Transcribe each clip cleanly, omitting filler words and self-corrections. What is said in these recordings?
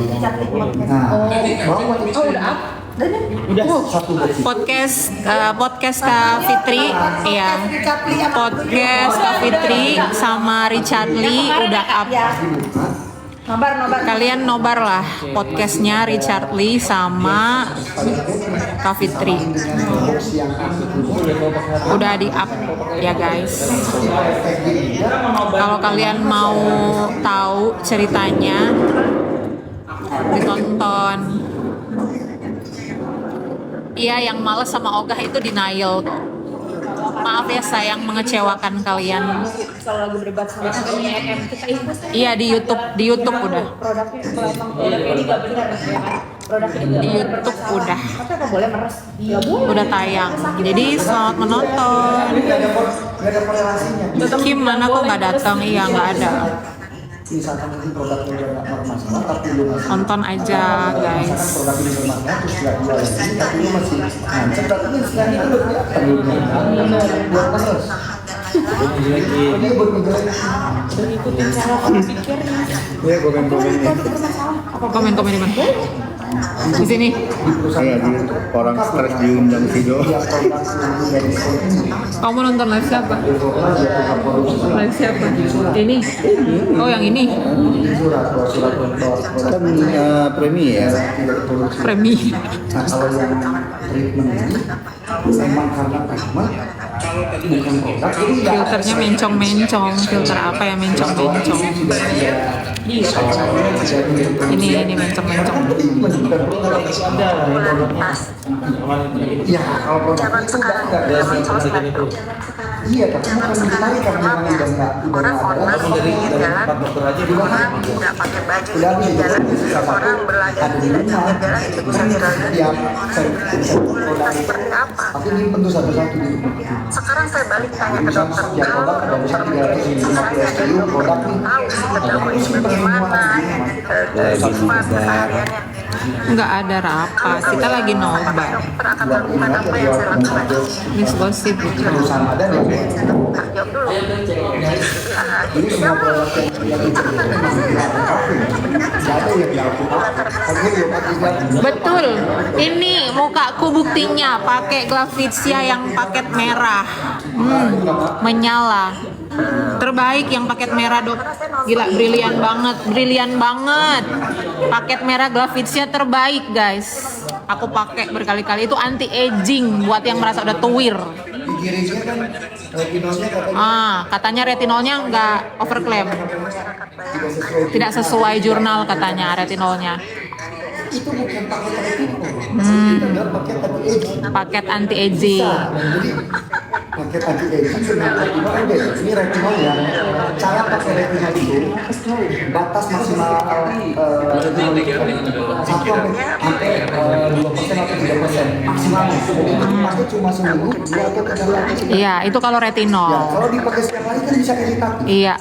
Udah satu podcast Kak Fitri, ya. Podcast Kak Fitri sama Richard Lee udah up. Kalian nobar lah podcastnya Richard Lee sama Kak Fitri. Udah di up ya guys. Kalau kalian mau tahu ceritanya, ditonton. Iya, yang males sama Ogah itu denial. Maaf ya sayang mengecewakan kalian. Kalau lagi berdebat sama EM kita ikut. Iya di YouTube udah. Produknya ini nggak benar ya kan? Di YouTube udah. Tapi apa boleh meres? Nggak boleh. Udah tayang. Jadi selamat menonton. Kim mana kok nggak datang? Iya nggak ada. Misalkan mungkin produknya udah nggak bermasalah tapi lu masih Tonton aja guys. produk ini bermasalah terus nggak jual lagi tapi lu masih ngancep berarti istilahnya itu buat terus dia buat Ikutin cara pikirnya. ya komen-komennya Komen di mana? Di sini. saya di orang stres diundang video Kamu nonton live siapa? Live siapa? Ini. Oh yang ini. kan premier Premi. nah kalau yang treatment memang karena prima bukan produk jadi Filternya mencong-mencong. Filter apa ya mencong-mencong? Ini mencong-mencong. ya kalau produk itu enggak iya tapi bukan ditarik karena memang udah nggak dari tempat dokter aja orang tidak pakai baju di jalan, orang berlagak di jalan itu bisa viral. Seperti apa? tapi ini tentu satu-satu gitu. Sekarang saya balik tanya ke dokter, Ya, kalau produk dokter ada saya SKU, produk nih. tahu terdakwa ini bagaimana, sifat kesehariannya. Nggak ada rapat. Kita lagi nobar. Dokter akan melakukan apa yang saya lakukan di sini. Miss Gosip gitu. Perusahaan ada nih. Jawab dulu. Ini semua produk yang ada yang dilakukan. Betul. Ini mukaku buktinya pakai Glavitsia yang paket merah. Menyala. Terbaik yang paket merah, Dok. Gila, brilian banget. Paket merah Glavitsia terbaik, guys. Aku pakai berkali-kali, itu anti aging buat yang merasa udah tuwir. Girisnya kan retinolnya katanya Katanya retinolnya nggak overclaim. Tidak sesuai jurnal katanya retinolnya. itu bukan paket retinol. Itu adalah paket anti-aging. Paket anti aging. Jadi paket anti-aging dengan retinol ada. Ini retinol yang cara pakai retinol itu batas maksimal retinol itu 1-2% atau 3% maksimalnya. Jadi itu pasti cuma seminggu 2 atau 3 hari. Iya, itu kalau Ya, retinol. kalau dipakai setiap hari kan bisa iritatif. Iya,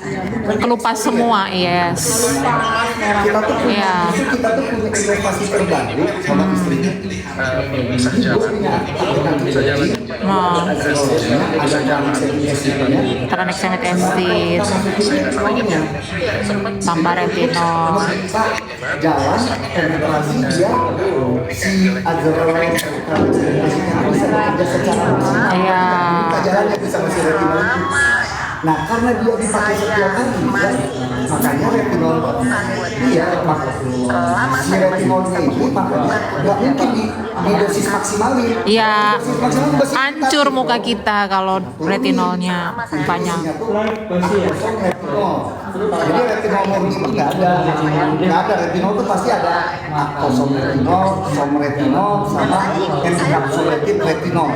kelupas semua, yes. Kita tuh punya, Iya. kita tuh punya investasi terbaru sama istrinya. Gue punya paket anti-aging. Mau Ada yang SPF-nya. tranexamid acid, tambah retinol. Kita jalan penetrasi dia si adrenalin bisa bekerja secara maksimal. Iya. Kita jalannya bisa masih retinol. Nah karena dia dipakai setiap hari, makanya retinol si retinolnya ini makanya nggak mungkin di dosis maksimalin. Iya, Dosis maksimal pasti hancur muka kita kalau retinolnya banyak. Jadi retinol murni itu nggak ada retinol itu pasti ada somretinol sama encapsulated retinol.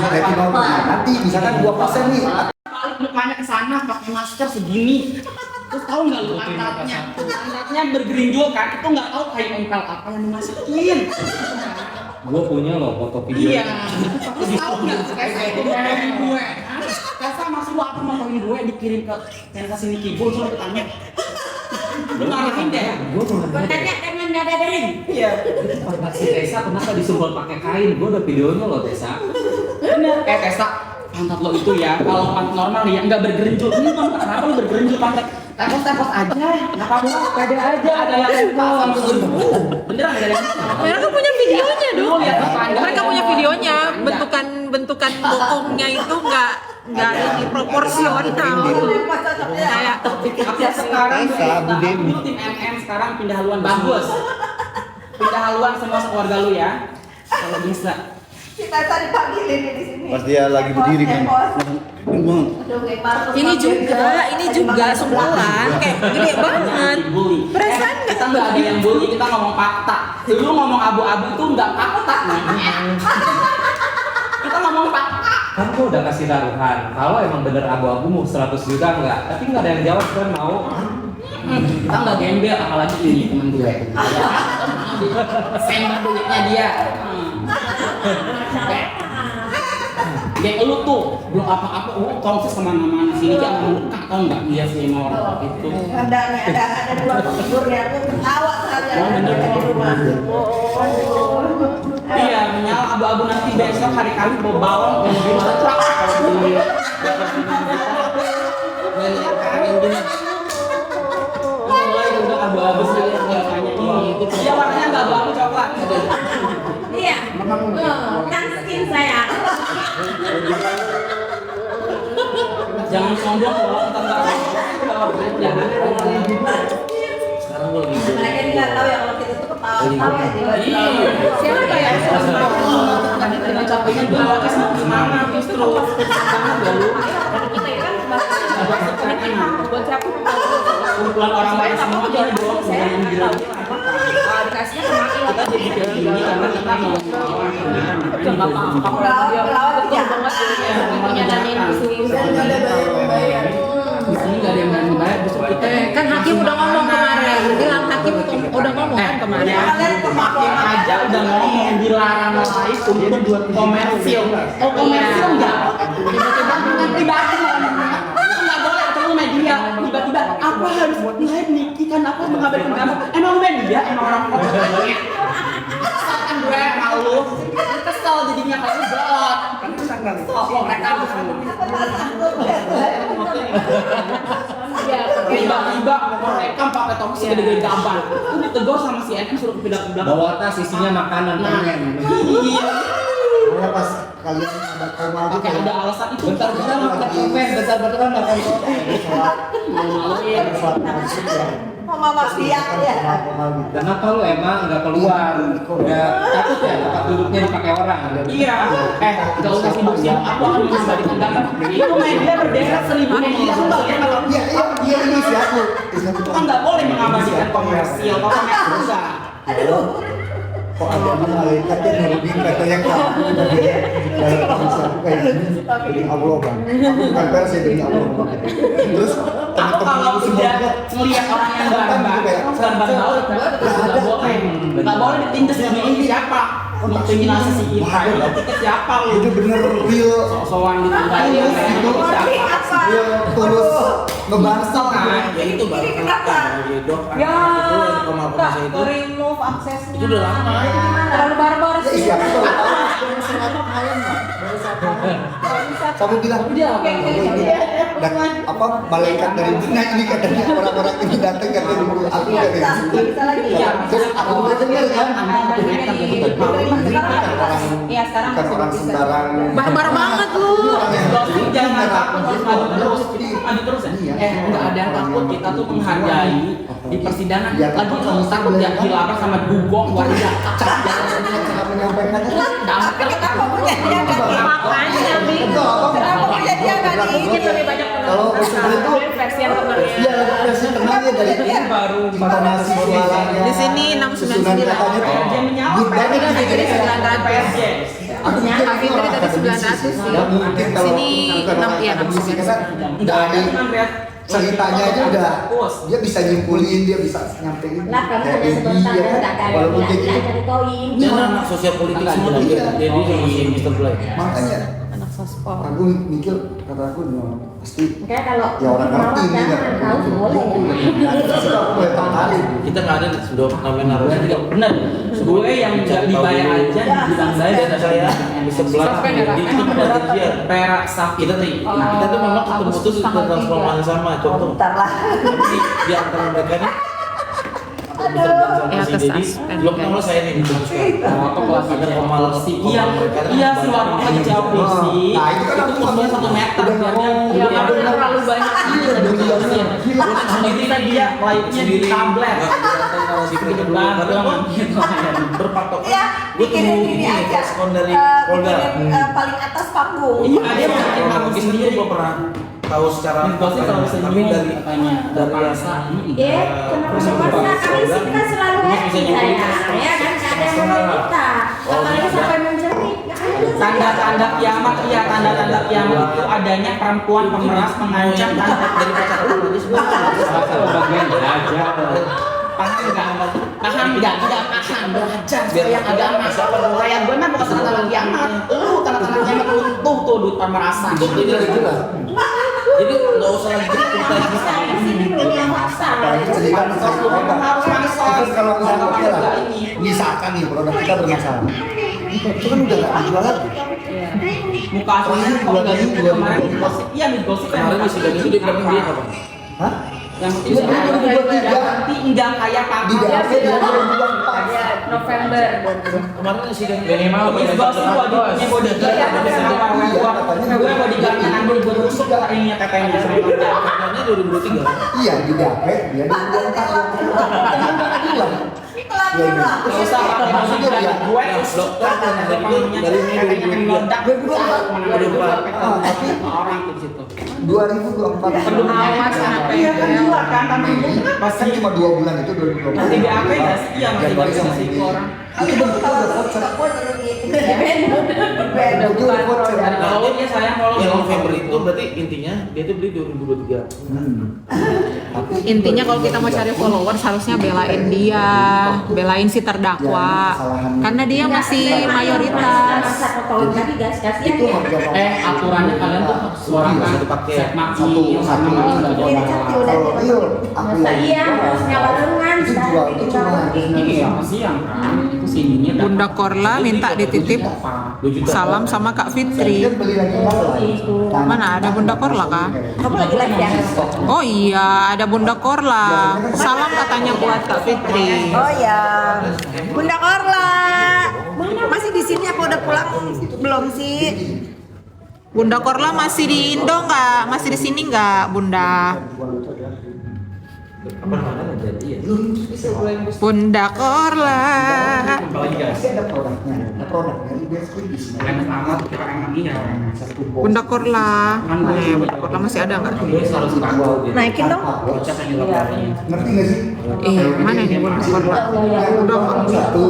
Retinol nanti misalkan 2% nih. Mukanya ke sana pakai masker segini. Terus tahu nggak lu pantatnya bergerinjol kan? Itu nggak tahu kayak empel apa yang dimasukin. Gue punya loh foto video. Iya. Terus tahu nggak kayak itu dari gue? Kasa masuk lu apa motoin gue dikirim ke yang kasih Niki gue suruh tanya. Lu marahin deh. Kontennya dengan nada dering. Iya. Si Tessa kenapa disuruh pakai kain? Gue ada videonya loh Tessa. Bener. Tessa. pantat lo itu ya, kalau pantat normal ya nggak bergerenjul. Ini kenapa lo bergerenjul pantat? Tepos aja, nggak apa-apa, pede aja. Ada yang pasang tuh, beneran ada yang. Mereka punya videonya dong. Lihat apa? Mereka punya videonya. Bentukan bokongnya itu nggak ini proporsional. Kayak Tapi sekarang tim MM sekarang pindah haluan bagus. Pindah haluan semua keluarga lu ya. Kalau bisa. Kita tadi panggilin di sini. Pas dia lagi berdiri kan. ini juga sebulan kayak gede banget. Perasaan nggak Kita nggak ada yang bully, kita ngomong fakta. Lu ngomong abu-abu itu nggak fakta namanya. Kita ngomong fakta. Kan gua udah kasih taruhan. Kalau emang bener abu-abu mau 100 juta enggak, tapi nggak ada yang jawab kan mau. Kita nggak gembel, apalagi ini temen gue. Sembah duitnya dia. Kayak lu tuh belum apa-apa, kongsi kemana-mana sini kan mendekat tau nggak dia sih sama orang itu. Ada dua figur ya, aku ketawa saja. Di rumah. Iya, menyala abu-abu nanti besok hari Kamis bawa bawang mobil truk kalau di udah abu-abu sih warnanya ini. Iya warnanya nggak abu-abu coklat. Iya. Kan skin saya. Jangan sombong kalau ntar nggak jangan. Mereka nggak tahu ya kalau kita tuh ketawa-ketawa ya. siapa yang Dengan capeknya bawa ke semangat justru sangat lalu. Buat siapa? Kumpulan orang baik semua jadi doang Saya yang bilang dikasihnya ke Makil. kita jadi kayak gini karena kita mau Udah nggak apa-apa. Dia betul banget. Punya nanyain isu-isu. di sini nggak ada yang berani bayar justru kita kan hakim udah ngomong kemarin bilang hakim udah ngomong kan kemarin Hakim aja udah ngomong dilarang live untuk komersil. Oh komersil enggak? Tiba-tiba nggak boleh ketemu media. Tiba-tiba apa harus live Niki kan apa mengabarkan kamu? Emang media? Emang orang komersil? Kan gue malu, kesel jadinya kalau gelot. Oh mereka tiba-tiba mereka pakai topi segede-gede gaban. Itu ditegur sama CNN suruh pindah ke belakang. Bawa tas isinya makanan pengen. Iya. Pokoknya pas kalian ada koma gitu. Pakai ada alasan itu. Bentar-bentar makan kopi, bentar-bentar makan kopi. Malu-maluin. Mama Mas Biak ya. Kenapa lu emang nggak keluar? Udah takut ya tempat duduknya dipakai orang? Iya. Gak usah sibuk-sibuk. Aku akan mengembalikan data. Itu media berderet 1000 media. Itu bagian Iya ini sih aku. itu kan nggak boleh mengabadikan komersil. Kalau komersil enggak. Kok ada malaikat yang ngerubin kata yang kamu dalam kondisi aku kayak gini demi Allah bang. Aku bukan pers ya demi Allah bang. Terus Aku kalau udah ngelihat orang yang barbar gaul, nggak boleh. Nggak boleh ditindas sama ini siapa? Kriminalisasi kita. Kita siapa lu? itu bener real Soal ditinggalin itu siapa? real tulus ngebangsal Kan? Ya itu baru kenapa dok Ya, itu komisi itu remove aksesnya. itu udah lama Terlalu barbar sih. iya aku kamu bilang dan apa malaikat dari dunia ini katanya orang-orang ini datang katanya dulu aku dari situ terus aku udah dengar kan Iya, sekarang bukan orang sembarang barbar banget lu Jangan takut harus maju terus. Maju terus ya. Nggak ada yang takut. Kita tuh menghargai di persidangan. Lagi kalau takut ya dilapor sama dugong warga. cara menyampaikannya Damper. makanya Bi Kenapa dia nggak dikit lebih banyak kalau sebenarnya itu versi yang kemarin iya versi tengah ya dari Baru intonasi suaranya di sini susunan 699 katanya tuh Dia menyala. good banget kan Fitri 900 aku pikir Kak Fitri tadi 900 sih. nggak mungkin kalau Sini bukan orang 6 ya akademisi 699 kan dari ceritanya aja udah dia bisa nyimpulin dia bisa nyampein Lah kamu kayak punya Egy sebentar ya kan nggak cari walaupun kayak gitu cari koin. dan anak sosial politik semua tuh jadi di Mister Blay makanya Sospol. Aku mikir kata aku pasti Kayak kalau ya orang ngerti ini nggak tahu boleh ya. aku boleh tertarik. Kita nggak ada sudah namanya naruh. Bener. Gue yang nggak dibayar aja dibilang bayar Dan saya di sebelah di itu ada dia. perak sakit. Kita kita tuh memang ketemu tuh sudah transformasi sama contoh. Bentar lah. Tapi di antara mereka nih Ya, jadi kesuspend, blok guys. nomor saya nih gitu. Apa kelas Ada Komal Iya, iya si warung lagi jauh sih. Nah, itu kan Itu cuma 1 meter biarnya. Ya karena terlalu banyak. Sendiri kan dia live-nya di tablet. Gede banget berpatok. Ya, Gue bikin tunggu ini ini aja. respon dari Polda. Bikin paling atas panggung. Iya, dia bikin aku Mungkin sendiri. itu gue pernah tahu secara Gue sih kalau tapi senyum dari katanya dari rasa. Ya, kenapa kami sih kan selalu happy saya. Ya kan ada yang mau kita. Apalagi sampai menjerit. Tanda-tanda kiamat, iya tanda-tanda kiamat itu adanya perempuan pemeras mengancam tanda dari pacar lu bagian belajar. paham nggak? Paham nggak? Tidak paham belajar yang agama. Kayak gue mah bukan tanda-tanda kiamat. Tanda-tanda kiamat runtuh tuh duit pemerasan. jadi jelas. Jadi nggak usah lagi cerita Saya di sini belum yang maksa. Harus pansos. Terus kalau misalnya oke lah, misalkan nih produk kita bermasalah, itu kan udah nggak dijual lagi. Muka aslinya kalau nggak gitu kemarin gosip, iya nih gosip kemarin di sidang itu dia bilang dia apa? Hah? yang Iya, 2023. yang penting nggak kayak Di papa. DAP 2024. Ya, November. Kemarin di sidang Minimal Gosip wajibnya bodyguard Iya, ada sama orang tua. Gue bodyguard yang gue rusuk ininya tetenya. katanya 2023. Iya di DAP dia 2024. Pelan lah. Gak usah pakai maksudnya Iya. gue rusuk dari ini 2024. 2024. Tapi orang tuh situ. 2024. Perlu awas sampai iya kan gila kan tapi Pasti cuma 2 bulan itu 2024. masih BAP nggak sih? Iya masih Januari sama masih Juni. orang. Itu bentuknya udah voucher. Bentuknya udah voucher. Kalau dia sayang kalau Yang November itu berarti intinya dia tuh beli 2023. Intinya kalau kita mau cari followers harusnya belain dia, belain si terdakwa, karena dia masih mayoritas. Tolong tadi guys, kasihan Itu ya. harga aturannya kalian tuh suarakan Bisa dipakai. set maki satu nggak Ini cantik udah. Iya, aku lagi Iya, harusnya barengan. itu jual itu cuma harga Iya 900. siang kan itu sininya Bunda Korla minta dititip 2 juta. salam sama Kak Dia Fitri. beli lagi mahal. Mana ada Bunda Korla kah? Kamu lagi live ya? Oh iya, ada Bunda Korla. Salam katanya buat Kak Fitri. Oh ya. Bunda Korla. Masih di sini apa udah pulang? Belum sih. Bunda Korla masih di Indo nggak? Masih di sini nggak, Bunda? Kapan jadi ya? Bunda Korla. apalagi guys Pasti ada produknya. Ada produknya di base di sini. enak amat kita emang iya Satu box. Bunda Korla. Bunda Korla masih ada nggak? gue harus tahu Naikin dong. bocah yang dilaporkan Ngerti nggak sih? Mana ini Bunda Korla? Udah nggak? Satu.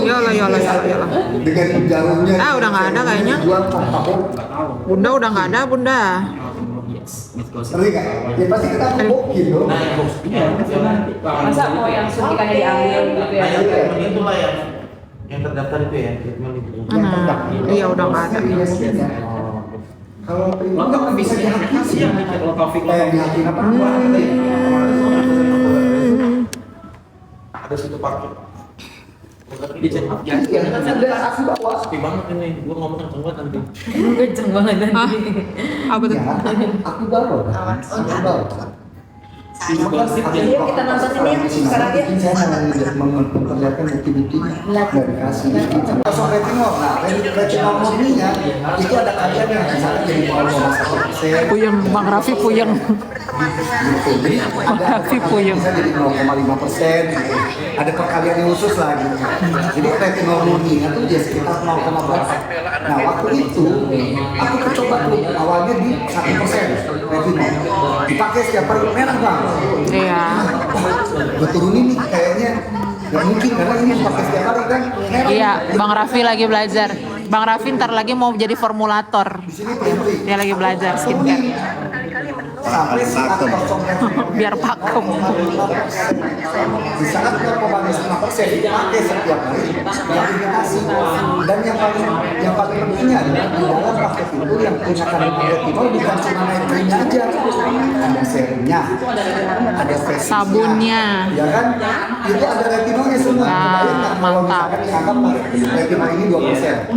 Yolah, yolah, yolah, yolah. Dengan jarumnya. Ah, udah nggak ada kayaknya. Jual patok. Bunda udah nggak ada, Bunda. Ngerti nggak? Ya pasti kita bokin dong. Nah, yang box Masa mau yang suntikannya diambil gitu ya? Nah, yang treatment itulah yang terdaftar itu ya, treatment itu. Mana? Iya, udah nggak ada. Kalau lo nggak bisa dihakimi yang mikir lo Taufik lo dihakim apa? Ada situ parkir. dicek ya Ada aku bawa. Sepi banget ini, gua ngomong kenceng banget nanti. Kenceng banget Ah, apa tuh? Ya, aku bawa. Aku bawa. Yuk kita nonton ini ya sekarang ya. Saya memperlihatkan bukti-bukti dari kasih kosong retinol. Nah, retinol murninya itu ada kalian yang misalnya jadi 0,1%. Puyeng, Bang Raffi puyeng. Jadi ada Raffi puyeng. bisa jadi 0,5%. Ada perkalian yang khusus lah gitu. Jadi retinol murninya tuh dia sekitar 0,4. Nah waktu itu aku coba tuh awalnya di 1% retinol. Dipakai setiap hari merah bang. Iya. Gue turunin nih kayaknya nggak mungkin karena ini pakai setiap hari kan merah. Iya, Bang Raffi lagi belajar. Bang Raffi ntar lagi mau jadi formulator. Di sini putih. Dia lagi belajar skincare. Kali-kali menu sampai saat kosongnya Biar pakem. di saat performance 5% dipakai setiap hari eliminasi. Dan yang paling pentingnya adalah di dalam paket itu yang punya kandungan retinol bukan cuma night cream-nya aja, ada serumnya, ada face Sabunnya. ya kan, itu ada retinolnya semua. Kebayang nggak kalau mantap. misalkan dianggap retinol ini 2%,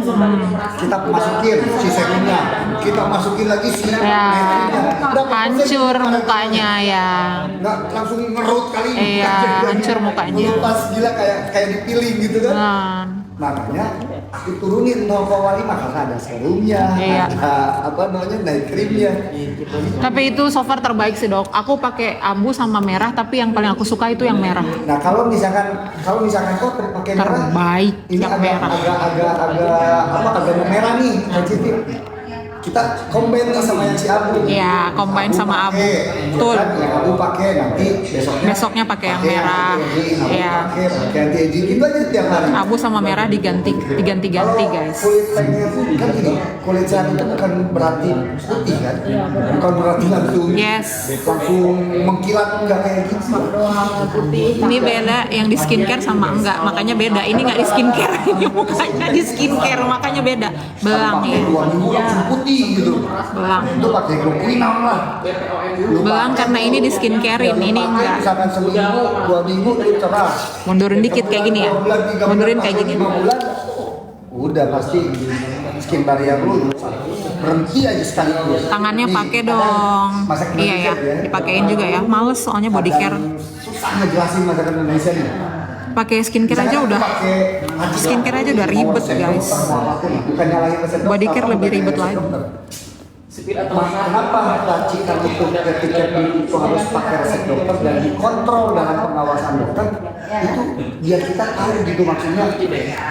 kita masukin si serumnya, kita masukin lagi si Ya, night cream-nya. Berapa persen hancur itu mukanya ya. nggak langsung ngerut kali Iya, hancur mukanya. ngelupas gila kayak dipiling gitu kan. Nah, Makanya aku turunin 0,5 karena ada serumnya, Iya. ada apa namanya night creamnya. tapi itu so far terbaik sih dok. Aku pakai abu sama merah, tapi yang paling aku suka itu yang merah. Nah kalau misalkan kok pakai merah, Terbaik ini yang agak merah. agak merah nih sensitif. Kita combine nih sama yang si Abu. Iya, combine sama Abu. Betul. Kan, yang Abu pakai nanti Besoknya pakai yang merah. Iya. Pakai anti-aging itu aja tiap hari. Abu sama merah diganti Kalau guys. kulit pengen kan gini, kulit sehat itu bukan berarti putih kan, bukan berarti langsung Yes. mengkilat, enggak kayak gitu. Ini beda yang di skincare sama enggak, makanya beda. Ini nggak di skincare, ini mukanya di skincare, makanya beda. Belang Pakai ya. 2 minggu langsung putih gitu. Belang. Itu pakai gloquinol lah. Lu Belang pakai karena ini di tuh, skincarein, lu ini pakai enggak. Misalkan seminggu, 2 minggu itu cerah. Mundurin dikit kayak gini ya. 2 bulan, 3 bulan, Mundurin kayak gini. 5 bulan, udah pasti skin barrier lu berhenti aja sekaligus. Tangannya Nih, pakai kita kan dong. masak Iya ya, Indonesia dipakein juga ya. Males soalnya body care. Susah ngejelasin masakan Indonesia nih. Pakai skincare aja udah. Skincare aja udah ribet, guys. Body care lebih ribet lagi. Kenapa racikan itu ketika itu harus pakai resep dokter dan dikontrol dalam pengawasan dokter? Itu biar kita tahu gitu maksudnya.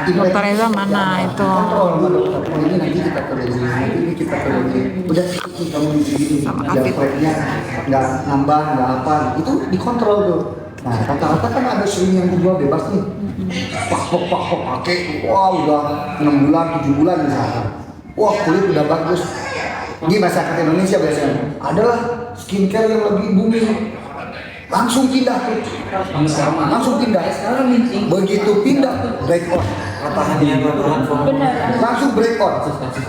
Dokter Reza mana itu? Kontrol sama dokter. Oh ini nanti kita kerjain, nanti ini kita kerjain. Udah ini kamu di sini. Sama Biar Afid. prepnya nggak nambah, nggak apa. Itu dikontrol tuh. Nah rata-rata kan ada sering yang dijual bebas nih. Pak pakai. Wah udah 6 bulan, 7 bulan misalkan. Wah kulit udah bagus. Di masyarakat Indonesia biasanya adalah skincare yang lebih booming, langsung pindah tuh, begitu pindah break on, langsung break on.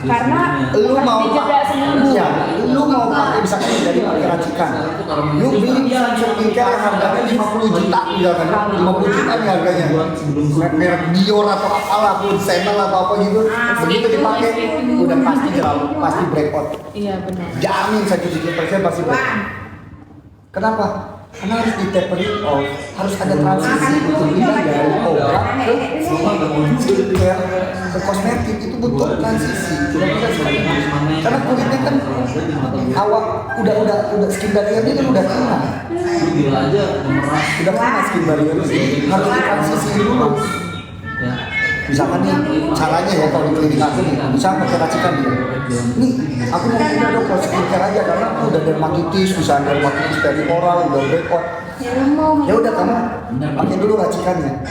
Karena Lu mau jeda seminggu. ya, lu mau pakai misalkan dari pakai racikan, lu beli skincare yang harganya 50 juta misalkan, 50 juta nih harganya, merek Dior atau apalah pun, Chanel atau apa gitu, begitu dipakai udah pasti jerawat, pasti break on. Iya benar. Jamin 100% pasti break on. Kenapa? Karena harus di tapering off, harus ada transisi untuk pindah dari obat ke skincare ke kosmetik, itu butuh transisi. Tidak bisa sekaligus. Karena kulitnya kan awak udah skin barrier-nya kan udah kena. Udah kena skin barrier harus ditransisi dulu. Misalkan nih caranya ya kalau di klinik aku nih, bisa pakai racikan dia. Nih, aku mau pindah dong ke skincare aja karena aku udah dermatitis, misalnya dermatitis perioral, udah breakout. Ya udah kamu pakai dulu racikannya.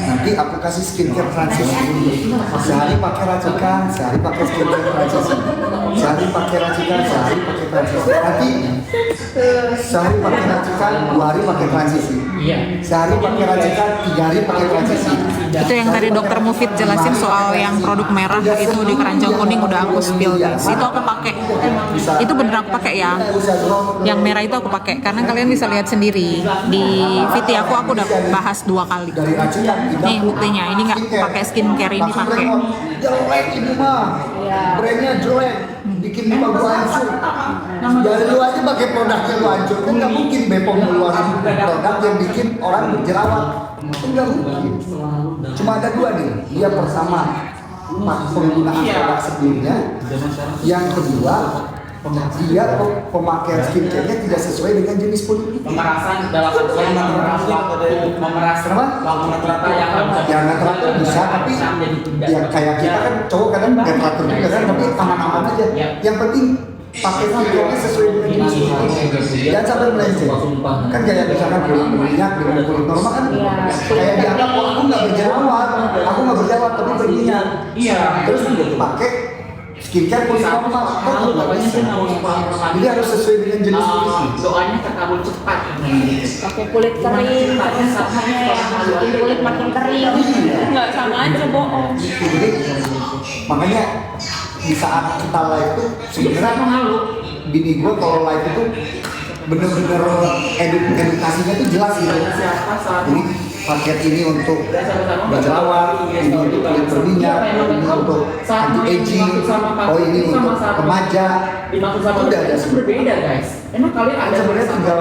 Nanti aku kasih skincare transisi dulu. Sehari pakai racikan, sehari pakai skincare transisi. Sehari pakai racikan, sehari pakai transisi. Nanti sehari pakai racikan, 2 hari pakai transisi. Sehari pakai racikan, 3 hari pakai transisi. Itu yang tadi dokter Mufid jelasin soal yang produk merah itu di keranjang kuning udah aku spill guys. Itu aku pakai. Itu bener aku pakai ya. Yang merah itu aku pakai karena kalian bisa lihat sendiri di VT aku udah bahas 2 kali. Dari racikan Nih buktinya, ini nggak aku pakai skincare, ini langsung pakai. break on. Jelek ini mah, brandnya jelek, bikin muka gua hancur. Jadi lu aja pakai produknya lu hancur, kan nggak mungkin Bepom ngeluarin produk yang bikin orang berjerawat, itu nggak mungkin. Cuma ada 2 nih, dia pertama penggunaan produk sebelumnya, yang kedua dia pemakaian skincare-nya tidak sesuai dengan jenis kulit. Pemerasan dalam memeras Kenapa? Yang nggak teratur bisa, tapi ya kayak kita kan cowok kadang nggak teratur juga kan, tapi aman-aman aja. Yang penting pakai skincare-nya sesuai dengan jenis kulit. Jangan sampai melenceng. Kan kayak misalkan kulit berminyak dengan kulit normal kan kayak dianggap oh, aku nggak berjerawat, tapi berminyak. Iya. Terus pakai skincare kulit normal kan nggak bisa. Jadi harus sesuai dengan jenis kulitnya. Doanya terkabul cepat. Pakai kulit kering, terus hanya yang bikin kulit makin kering. Nggak sama aja bohong. Jadi makanya di saat kita live itu sebenarnya bini gue kalau live itu bener-bener edukasinya tuh jelas gitu. Jadi paket ini untuk berjerawat, ini untuk kulit berminyak, ini untuk anti aging, oh ini untuk remaja. Itu udah ada semua. Berbeda guys. Emang kalian ada Sebenarnya tinggal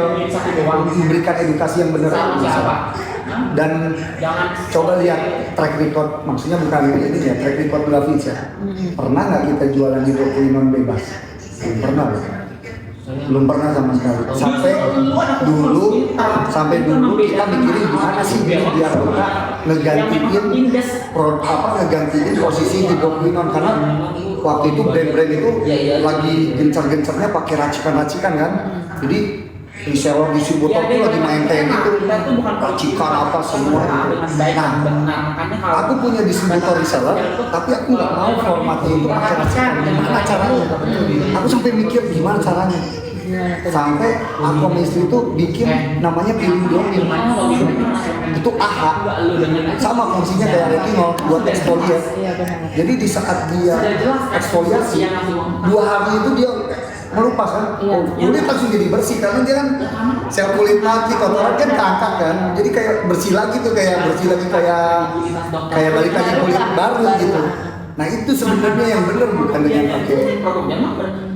memberikan edukasi yang benar aja. Dan coba lihat track record, maksudnya bukan ini ya, track record Blavis ya. Pernah nggak kita jualan hidroquinone bebas? Belum pernah loh. Belum pernah sama sekali. Sampai dulu kita mikirin gimana sih biar kita ngegantiin posisi hidroquinone, karena waktu itu brand-brand itu lagi gencar-gencarnya pakai racikan-racikan kan. Jadi reseller distributor itu lagi main kayak gitu, racikan apa semua. Nah, aku punya distributor reseller, tapi aku nggak mau formatnya itu pakai racikan. Gimana caranya? Aku sampai mikir gimana caranya. Sampai aku sama istri itu bikin namanya peeling blooming. Itu AHA, sama fungsinya kayak retinol buat eksfoliat. Jadi di saat dia eksfoliasi 2 hari itu dia melupas kan, kulit langsung jadi bersih karena dia kan sel kulit mati, kotoran kan keangkat kan, jadi kayak bersih lagi tuh, kayak balik lagi kulit baru gitu. Nah itu sebenarnya yang benar, bukan dengan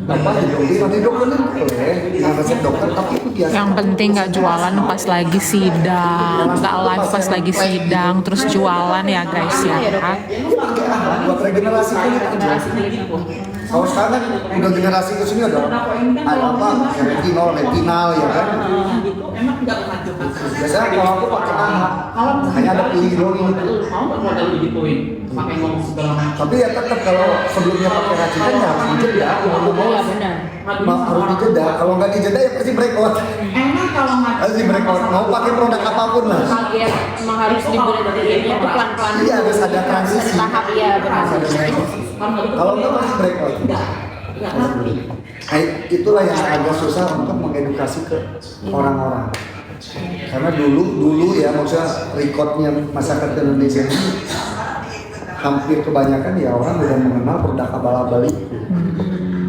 pakai hidroquinone boleh dengan resep dokter, tapi itu biasa. Yang penting nggak jualan pas lagi sidang, nggak live pas lagi sidang, terus jualan ya guys ya. Buat regenerasi kulit. Kalau sekarang udah generasi ke sini ada apa? Retinal ya kan. Biasanya kalau aku pakai AHA, hanya ada peeling blooming itu. Tapi ya tetap kalau sebelumnya pakai racikan ya harus dijeda. Harus dijeda. Kalau nggak dijeda ya pasti breakout. Harus di breakout. Mau pakai produk apapun lah. Emang harus diberi itu pelan-pelan. Iya, harus ada transisi. Tahap ya benar. Kalau nggak pasti breakout. Nah, itulah yang agak susah untuk mengedukasi ke orang-orang. Karena dulu ya, maksudnya recordnya masyarakat Indonesia ini hampir kebanyakan ya orang udah mengenal produk abal-abal itu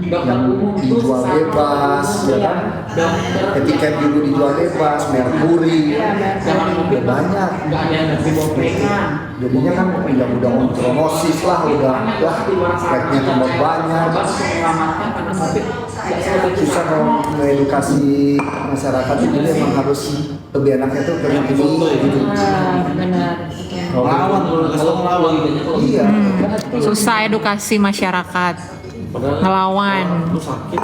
yang dijual bebas, ya kan? Etiket dulu dijual bebas, merkuri, udah banyak. Jadinya kan udah promosis lah, udah speknya tambah banyak. Susah kalau mengedukasi masyarakat itu memang harus lebih enaknya tuh kayak gini gitu. Benar. Ngelawan. Iya. Susah edukasi masyarakat, ngelawan. Sakit.